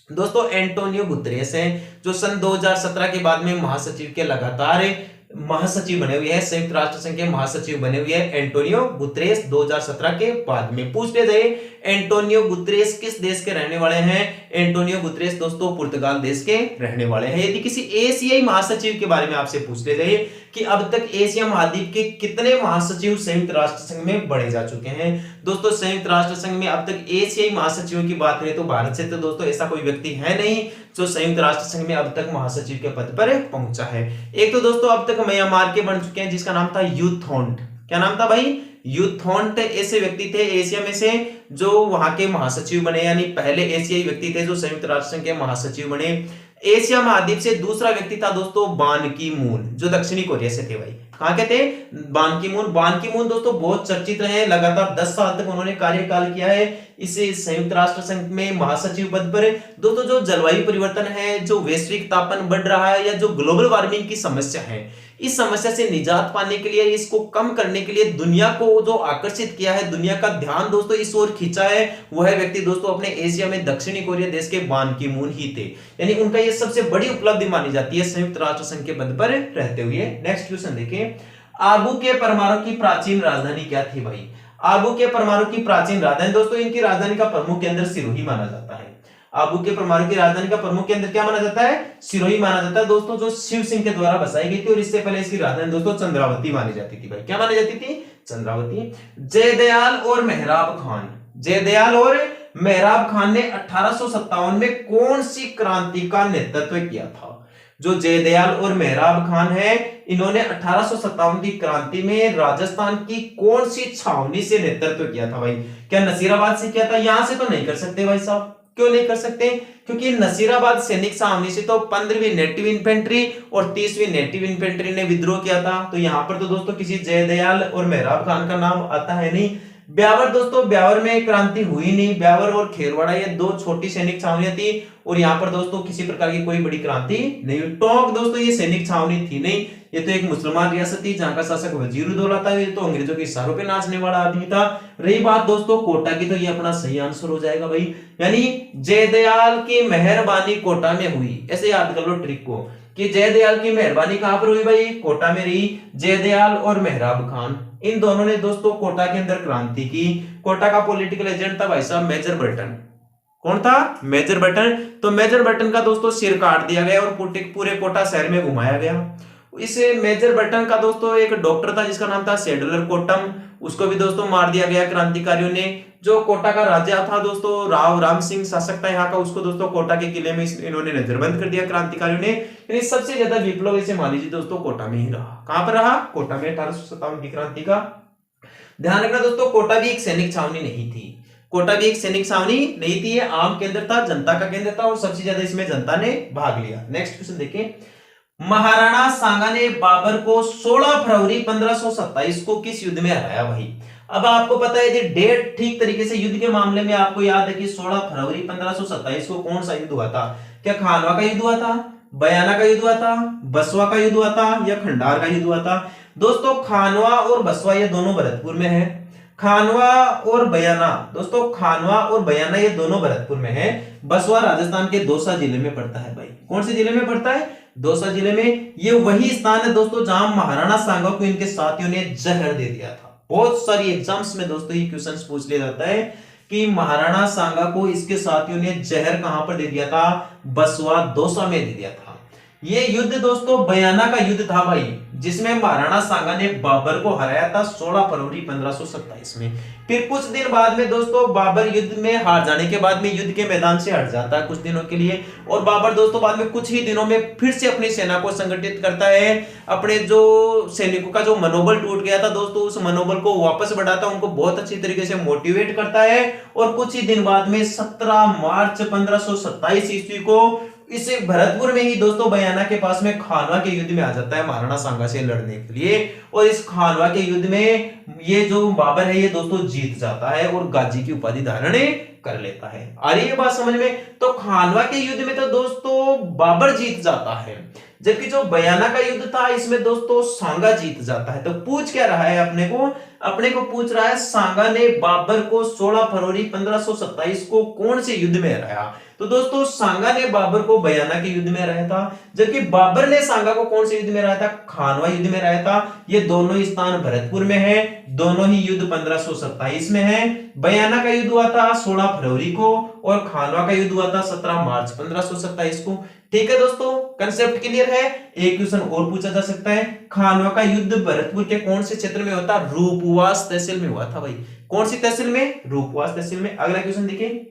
दोस्तों एंटोनियो गुतेरेस हैं, जो सन 2017 के बाद में महासचिव के लगातार महासचिव बने हुए हैं। संयुक्त राष्ट्र संघ के महासचिव बने हुए हैं एंटोनियो गुतेरेस 2017 के बाद में। पूछ ले जाए एंटोनियो गुतेरेस किस देश के रहने वाले हैं? एंटोनियो गुतेरेस दोस्तों पुर्तगाल देश के रहने वाले हैं। यदि किसी एशियाई महासचिव के बारे में आपसे पूछ ले जाए कि अब तक एशिया महाद्वीप के कितने महासचिव संयुक्त राष्ट्र संघ में बढ़े जा चुके हैं? दोस्तों संयुक्त राष्ट्र संघ में अब तक एशियाई महासचिवों की बात करें तो भारत से तो दोस्तों ऐसा कोई व्यक्ति है नहीं जो संयुक्त राष्ट्र संघ में अब तक महासचिव के पद पर पहुंचा है। एक तो दोस्तों अब तक म्यांमार के बन चुके हैं जिसका नाम था यू थॉन्ट। क्या नाम था भाई? यू थॉन्ट। ऐसे व्यक्ति थे एशिया में से जो वहां के महासचिव बने, यानी पहले एशियाई व्यक्ति थे जो संयुक्त राष्ट्र संघ के महासचिव बने। एशिया महाद्वीप से दूसरा व्यक्ति था दोस्तों बान की मून, जो दक्षिणी कोरिया से थे भाई। कहां के थे? बान की मून। बान की मून दोस्तों बहुत चर्चित रहे, लगातार 10 साल तक उन्होंने कार्यकाल किया है इसे संयुक्त राष्ट्र संघ में महासचिव पद पर। दोस्तों जो जलवायु परिवर्तन है, जो वैश्विक तापमान बढ़ रहा है या जो ग्लोबल वार्मिंग की समस्या है, इस समस्या से निजात पाने के लिए, इसको कम करने के लिए दुनिया को जो आकर्षित किया है, दुनिया का ध्यान दोस्तों इस ओर खींचा है, वह व्यक्ति दोस्तों अपने एशिया में दक्षिणी कोरिया देश के बान की मून ही थे। यानी उनका ये सबसे बड़ी उपलब्धि मानी जाती है संयुक्त राष्ट्र संघ के पद पर रहते हुए। नेक्स्ट क्वेश्चन देखें, आबू के परमाणु की प्राचीन राजधानी क्या थी भाई? आबू के परमाणु की प्राचीन राजधानी दोस्तों, इनकी राजधानी का प्रमुख केंद्र सिरोही माना जाता है। आबू के परमाणु की राजधानी का प्रमुख केंद्र क्या माना जाता है? सिरोही माना जाता है दोस्तों, जो शिव सिंह के द्वारा बसाई गई थी और इससे पहले इसकी राजधानी दोस्तों चंद्रावती मानी जाती थी भाई। क्या मानी जाती थी? चंद्रावती। जयदयाल और मेहराब खान, जयदयाल और मेहराब खान ने 1857 में कौन सी क्रांति का नेतृत्व किया था? जो जयदयाल और मेहराब खान है, इन्होंने 1857 की क्रांति में राजस्थान की कौन सी छावनी से नेतृत्व किया था भाई? क्या नसीराबाद से किया था? यहां से तो नहीं कर सकते भाई साहब। क्यों नहीं कर सकते? क्योंकि नसीराबाद सैनिक छावनी से तो 15वीं नेटिव इन्फेंट्री और 30वीं नेटिव इन्फेंट्री ने विद्रोह किया था। तो यहां पर तो दोस्तों किसी जयदयाल और मेहराब खान का नाम आता है नहीं। ब्यावर दोस्तों, ब्यावर में क्रांति हुई नहीं। ब्यावर और खेरवाड़ा ये दो छोटी सैनिक छावनियां थी और यहाँ पर दोस्तों किसी प्रकार की कोई बड़ी क्रांति नहीं हुई। टोंक दोस्तों ये सैनिक छावनी थी नहीं, ये तो एक मुसलमान रियासत थी जहां का शासक वजीरुद्दौला था। ये तो अंग्रेजों के इशारों पे नाचने वाला आदमी था। रही बात दोस्तों कोटा की, तो ये अपना सही आंसर हो जाएगा भाई, यानी जयदयाल की मेहरबानी कोटा में हुई। ऐसे याद कर लो ट्रिक को कि जयदयाल की मेहरबानी कहां पर हुई भाई? कोटा में रही। जयदयाल और मेहराब खान इन दोनों ने दोस्तों कोटा के अंदर क्रांति की। कोटा का पॉलिटिकल एजेंट था भाई साहब मेजर बर्टन। कौन था? Major Burton. तो मेजर बर्टन का दोस्तों सिर काट दिया गया और पूरे कोटा शहर में घुमाया गया। इस मेजर बर्टन का दोस्तों एक डॉक्टर था जिसका नाम था सेडलर कोटम, उसको भी दोस्तों मार दिया गया क्रांतिकारियों ने। जो कोटा का राजा था दोस्तों राव राम सिंह शासक था यहाँ का, उसको दोस्तों कोटा के किले में इन्होंने नजरबंद कर दिया क्रांतिकारियों ने। यानी सबसे ज्यादा विप्लव इसे मान लीजिए दोस्तों कोटा में ही रहा। कहां पर रहा? कोटा में 1857 की क्रांति का। ध्यान रखना दोस्तों कोटा भी एक सैनिक छावनी नहीं थी। कोटा भी एक सैनिक छावनी नहीं थी, ये आम केंद्र था, जनता का केंद्र था और सबसे ज्यादा इसमें जनता ने भाग लिया। नेक्स्ट क्वेश्चन देखिए, महाराणा सांगा ने बाबर को 16 फरवरी 1527 को किस युद्ध में हराया भाई? अब आपको पता है डेट ठीक तरीके से युद्ध के मामले में आपको याद है कि 16 फरवरी 1527 को कौन सा युद्ध हुआ था? क्या खानवा का युद्ध हुआ था, बयाना का युद्ध हुआ था, बसवा का युद्ध हुआ था या खंडार का युद्ध हुआ था? दोस्तों खानवा और बसवा ये दोनों भरतपुर में है। खानवा और बयाना दोस्तों, खानवा और बयाना ये दोनों भरतपुर में है। बसवा राजस्थान के दौसा जिले में पड़ता है भाई। कौन से जिले में पड़ता है? दौसा जिले में। ये वही स्थान है दोस्तों जहां महाराणा सांगा को इनके साथियों ने जहर दे दिया था। बहुत सारी एग्जाम्स में दोस्तों ये क्वेश्चन पूछ लिया जाता है कि महाराणा सांगा को इसके साथियों ने जहर कहां पर दे दिया था? बसवा दौसा में दे दिया था। ये युद्ध दोस्तों बयाना का युद्ध था भाई, जिसमें महाराणा सांगा ने बाबर को हराया था 16 फरवरी 1527 में। फिर कुछ दिन बाद में दोस्तों बाबर युद्ध में हार जाने के बाद में युद्ध के मैदान से हट जाता है कुछ दिनों के लिए, और बाबर दोस्तों बाद में कुछ ही दिनों में फिर से अपनी सेना को संगठित करता है। अपने जो सैनिकों का जो मनोबल टूट गया था दोस्तों, उस मनोबल को वापस बढ़ाता है, उनको बहुत अच्छी तरीके से मोटिवेट करता है। और कुछ ही दिन बाद में 17 मार्च 1527 ईस्वी को इसे भरतपुर में ही दोस्तों बयाना के पास में खानवा के युद्ध में आ जाता है महाराणा सांगा से लड़ने के लिए। और इस खानवा के युद्ध में ये जो बाबर है ये दोस्तों जीत जाता है और गाजी की उपाधि धारण कर लेता है। आ रही है बात समझ में? तो खानवा के युद्ध में तो दोस्तों बाबर जीत जाता है, जबकि जो बयाना का युद्ध था इसमें दोस्तों सांगा जीत जाता है। तो पूछ क्या रहा है अपने को पूछ रहा है सांगा ने बाबर को 16 फरवरी 1527 को कौन से युद्ध में हराया? तो दोस्तों सांगा ने बाबर को बयाना के युद्ध में हराया था, जबकि बाबर ने सांगा को कौन से युद्ध में हराया था? खानवा युद्ध में हराया था। ये दोनों ही स्थान भरतपुर में है, दोनों ही युद्ध 1527 में है। बयाना का युद्ध हुआ था 16 फरवरी को और खानवा का युद्ध हुआ था 17 मार्च 1527 को। ठीक है दोस्तों, कंसेप्ट क्लियर है? एक क्वेश्चन और पूछा जा सकता है, खानवा का युद्ध भरतपुर के कौन से क्षेत्र में होता? रूपवास तहसील में हुआ था भाई। कौन सी तहसील में? रूपवास तहसील में। अगला क्वेश्चन देखिए,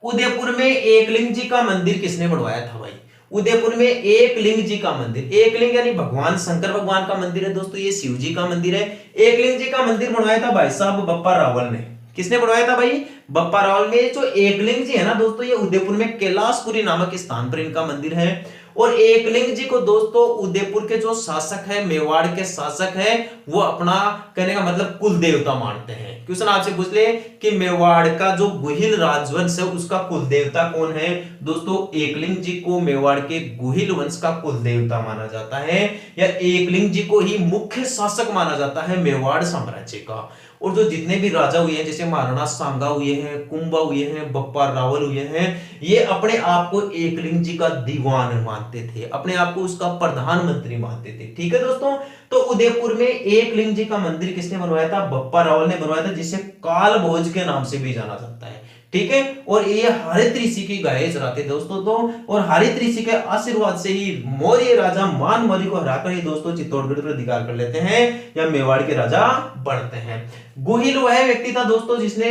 उदयपुर में एकलिंग जी का मंदिर किसने बनवाया था भाई? उदयपुर में एकलिंग जी का मंदिर, एकलिंग यानी भगवान शंकर भगवान का मंदिर है दोस्तों, ये शिव जी का मंदिर है। एकलिंग जी का मंदिर बनवाया था भाई साहब बप्पा रावल ने। किसने बनवाया था भाई? बप्पा रावल में। जो एकलिंग जी है ना दोस्तों, ये उदयपुर में कैलाशपुरी नामक स्थान पर इनका मंदिर है। और एकलिंग जी को दोस्तों उदयपुर के जो शासक है, मेवाड़ के शासक है, वो अपना कहने का मतलब कुल देवता मानते हैं। क्वेश्चन आपसे पूछ ले कि मेवाड़ का जो गुहिल राजवंश है उसका कुल देवता कौन है? दोस्तों एकलिंग जी को मेवाड़ के गुहिल वंश का कुल देवता माना जाता है, या एकलिंग जी को ही मुख्य शासक माना जाता है मेवाड़ साम्राज्य का। और जो जितने भी राजा हुए हैं, जैसे महाराणा सांगा हुए हैं, कुंभा हुए हैं, बप्पा रावल हुए हैं, ये अपने आप को एकलिंग जी का दीवान मानते थे, अपने आप को उसका प्रधानमंत्री मानते थे। ठीक है दोस्तों, तो उदयपुर में एकलिंग जी का मंदिर किसने बनवाया था? बप्पा रावल ने बनवाया था, जिसे काल भोज के नाम से भी जाना जाता है। ठीक है, और ये हरित ऋषि की गाय चराते दोस्तों तो, और हरित ऋषि के आशीर्वाद से ही मौर्य राजा मान मौर्य को हराकर ही दोस्तों चित्तौड़गढ़ पर अधिकार कर लेते हैं या मेवाड़ के राजा बनते हैं। गुहिल वह व्यक्ति था दोस्तों जिसने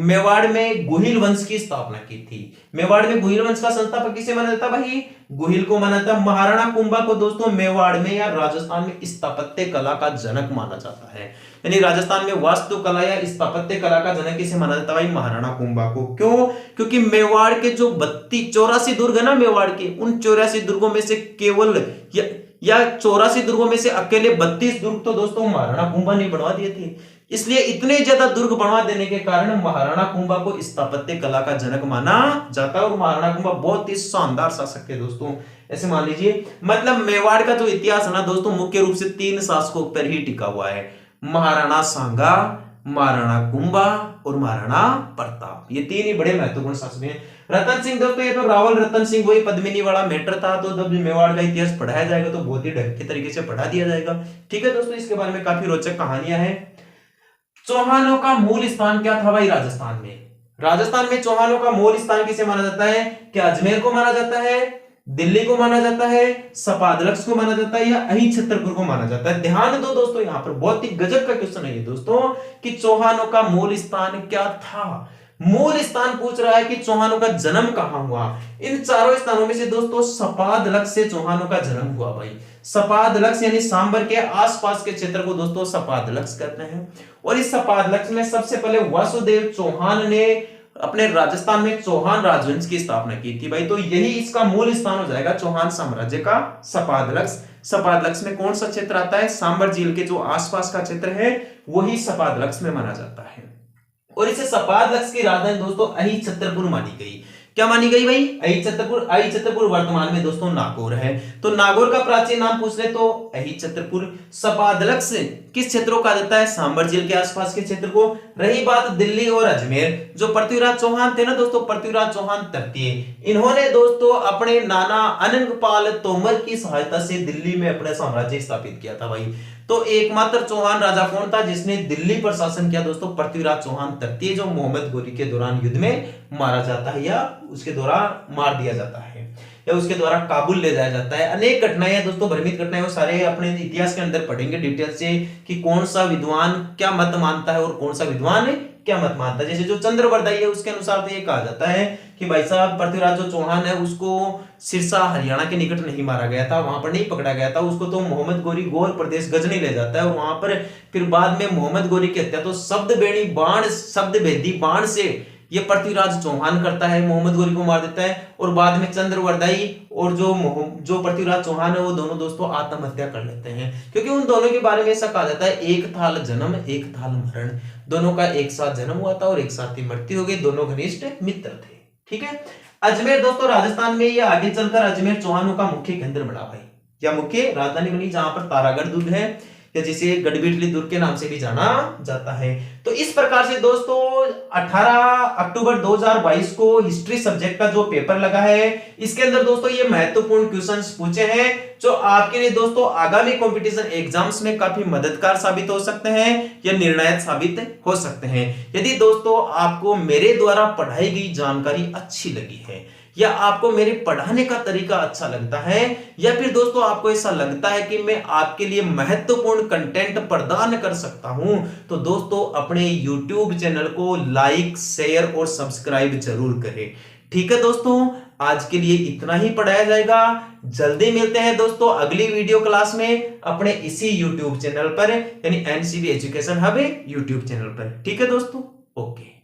मेवाड़ में गुहिल वंश की स्थापना की थी। मेवाड़ में गुहिल वंश का संस्थापक किसे माना जाता भाई? गोहिल को माना जाता है। महाराणा कुंभा को दोस्तों मेवाड़ में या राजस्थान में स्थापत्य कला का जनक माना जाता है, यानी राजस्थान में वास्तुकला या स्थापत्य कला का जनक किसे माना जाता है भाई? महाराणा कुंभा को। क्यों? क्योंकि मेवाड़ के जो 84 दुर्ग है ना, मेवाड़ के उन 84 दुर्गों में से केवल या 84 दुर्गों में से अकेले 32 दुर्ग तो दोस्तों महाराणा कुंभा ने बनवा दिए थे। इसलिए इतने ज्यादा दुर्ग बनवा देने के कारण महाराणा कुंभा को स्थापत्य कला का जनक माना जाता है। और महाराणा कुंभा बहुत ही शानदार शासक थे दोस्तों। ऐसे मान लीजिए, मतलब मेवाड़ का जो इतिहास है ना दोस्तों, मुख्य रूप से 3 शासकों पर ही टिका हुआ है। महाराणा सांगा, महाराणा कुंभा और महाराणा प्रताप, ये 3 ही बड़े महत्वपूर्ण शासक हैं। रतन सिंह दोस्तों, ये तो रावल रतन सिंह वही पद्मिनी वाला मैटर था। तो जब मेवाड़ का इतिहास पढ़ाया जाएगा तो बहुत ही ढंग के तरीके से पढ़ा दिया जाएगा। ठीक है दोस्तों, इसके बारे में काफी रोचक कहानियां हैं। चौहानों का मूल स्थान क्या था भाई? राजस्थान में। राजस्थान में चौहानों का मूल स्थान किसे माना जाता है? क्या अजमेर को माना जाता है, दिल्ली को माना जाता है, सपादलक्स को माना जाता है, या अही छतरपुर को माना जाता है? ध्यान दो दोस्तों, यहां पर बहुत ही गजब का क्वेश्चन है ये दोस्तों कि चौहानों का मूल स्थान क्या था। मूल स्थान पूछ रहा है कि चौहानों का जन्म कहां हुआ। इन चारों स्थानों में से दोस्तों सपादलक्स से चौहानों का जन्म हुआ भाई। सपादलक्स यानी सांबर के आसपास के क्षेत्र को दोस्तों सपादलक्स कहते हैं। और इस सपादलक्स में सबसे पहले वासुदेव चौहान ने अपने राजस्थान में चौहान राजवंश की स्थापना की थी भाई। तो यही इसका मूल स्थान हो जाएगा चौहान साम्राज्य का, सपादलक्स। सपादलक्स में कौन सा क्षेत्र आता है? सांबर झील के जो आसपास का क्षेत्र है वही सपादलक्स में माना जाता है। और इसे सपादलक्स की राजधानी दोस्तों अही छतरपुर मानी गई। क्या मानी गई भाई? अही छतरपुर। अही छतरपुर वर्तमान में दोस्तों नागौर है। तो नागौर का प्राचीन नाम पूछ ले तो अही छतरपुर। सपादलक्स किस क्षेत्रों का जाता है? सांबर झील के आसपास के क्षेत्र को। रही बात दिल्ली और अजमेर, जो पृथ्वीराज चौहान थे ना दोस्तों, पृथ्वीराज चौहान तृतीय, इन्होंने दोस्तों अपने नाना अनंगपाल तोमर की सहायता से दिल्ली में अपना साम्राज्य स्थापित किया था भाई। तो एकमात्र चौहान राजा कौन था जिसने दिल्ली पर शासन किया दोस्तों? पृथ्वीराज चौहान तृतीय, जो मोहम्मद गोरी के दौरान युद्ध में मारा जाता है या उसके दौरान मार दिया जाता है या उसके द्वारा काबुल ले जाया जाता है। अनेक घटनाएं दोस्तों, भ्रमित घटनाएं, वो सारे अपने इतिहास के अंदर पढ़ेंगे डिटेल से कि कौन सा विद्वान क्या मत मानता है और कौन सा विद्वान क्या मत मानता है। जैसे जो चंद्रवर्दाई है उसके अनुसार तो ये कहा जाता है कि भाई साहब पृथ्वीराज जो चौहान है उसको सिरसा हरियाणा के निकट नहीं मारा गया था, वहां पर नहीं पकड़ा गया था उसको, तो मोहम्मद गोरी गौर प्रदेश गजनी ले जाता है और वहां पर फिर बाद में मोहम्मद गोरी की हत्या तो शब्द भेदी बाण से ये पृथ्वीराज चौहान करता है, मोहम्मद गोरी को मार देता है। और बाद में चंद्रवर्दाई और जो पृथ्वीराज चौहान है वो दोनों दोस्तों आत्महत्या कर लेते हैं, क्योंकि उन दोनों के बारे में ऐसा कहा जाता है एक थाल जन्म एक थाल मरण, दोनों का एक साथ जन्म हुआ था और एक साथ ही मृत्यु हो गई, दोनों घनिष्ठ मित्र थे। ठीक है। अजमेर दोस्तों राजस्थान में, ये आगे चलकर अजमेर चौहानों का मुख्य केंद्र बना भाई, या मुख्य राजधानी बनी, जहां पर तारागढ़ दुर्ग है या जिसे गढ़बिटली दुर्ग के नाम से भी जाना जाता है। तो इस प्रकार से दोस्तों 18 अक्टूबर 2022 को हिस्ट्री सब्जेक्ट का जो पेपर लगा है, इसके अंदर दोस्तों ये महत्वपूर्ण क्वेश्चंस पूछे हैं जो आपके लिए दोस्तों आगामी कंपटीशन एग्जाम्स में काफी मददगार साबित हो सकते हैं या निर्णायक साबित हो सकते हैं। यदि दोस्तों आपको मेरे द्वारा पढ़ाई गई जानकारी अच्छी लगी है या आपको मेरे पढ़ाने का तरीका अच्छा लगता है या फिर दोस्तों आपको ऐसा लगता है कि मैं आपके लिए महत्वपूर्ण कंटेंट प्रदान कर सकता हूं, तो दोस्तों अपने YouTube चैनल को लाइक शेयर और सब्सक्राइब जरूर करें। ठीक है दोस्तों, आज के लिए इतना ही पढ़ाया जाएगा। जल्दी मिलते हैं दोस्तों अगली वीडियो क्लास में अपने इसी YouTube चैनल पर, यानी NCB education hub YouTube channel पर। ठीक है दोस्तों, ओके।